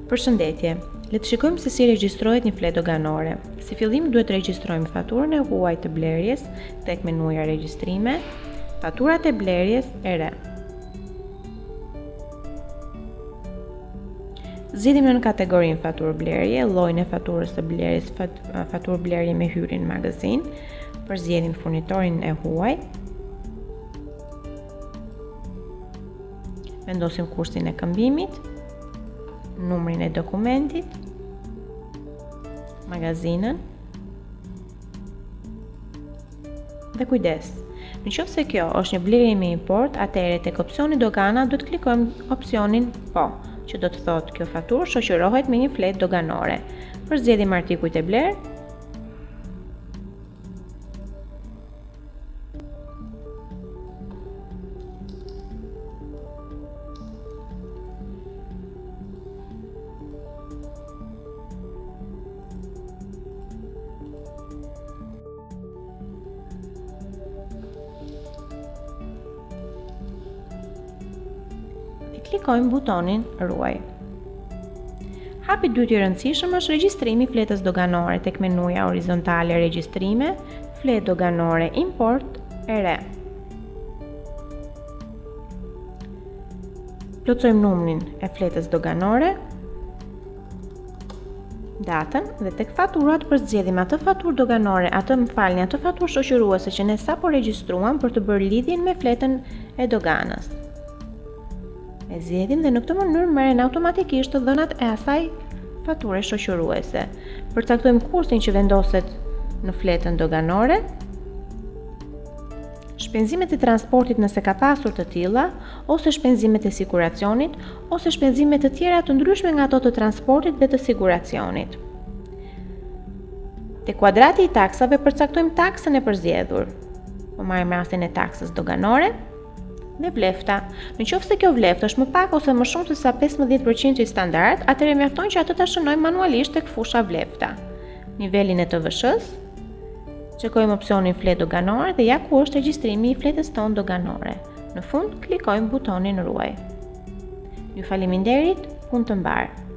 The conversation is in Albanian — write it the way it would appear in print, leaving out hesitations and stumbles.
Përshëndetje, le të shikojmë se si regjistrohet një fletë doganore. Si fillim duhet të regjistrojmë faturën e huaj të blerjes tek menuja regjistrime, faturat e blerjes e re. Zgjidhim në kategorinë faturë blerje, llojin e faturës së blerjes, faturë blerje me hyrje në magazin, përzgjedhim furnitorin e huaj. Vendosim kursin e këmbimit, numrin e dokumentit, magazinën dhe kujdes. Në qoftë se kjo është një blerje me import, atëherë tek opsioni dogana duhet klikojmë opsionin po, që do të thotë kjo faturë shoqërohet me një fletë doganore. Përzgjedhim artikujt e blerë. Klikojmë butonin ruaj. Hapi i dytë i rëndësishëm është regjistrimi i fletës doganore tek menuja horizontale regjistrime, fletë doganore import e re. Plotësojmë numrin e fletës doganore, datën dhe tek faturat përzgjedhim atë faturë doganore, atë faturë shoqëruese që ne sapo regjistruam për të bërë lidhjen me fletën e doganës. E zgjedhim dhe në këtë mënyrë merren automatikisht të dhënat e asaj fature shoqëruese. Përcaktojmë kursin që vendoset në fletën doganore, shpenzimet e transportit nëse ka pasur të tilla, ose shpenzimet e siguracionit, ose shpenzimet të tjera të ndryshme nga ato të transportit dhe të siguracionit. Te kuadrati i taksave përcaktojmë taksën e përzgjedhur. Po marrim rastin e taksës doganore dhe vlefta. Në qoftë se kjo vleftë është më pak ose më shumë se sa 15% i standard, atëherë mjafton që atë ta shënojmë manualisht tek fusha vlefta. Nivelin e TVSH-s, çekojmë opsionin fletë doganore dhe ja ku është regjistrimi i fletës tonë doganore. Në fund klikojmë butonin ruaj. Ju faleminderit, punë të mbarë.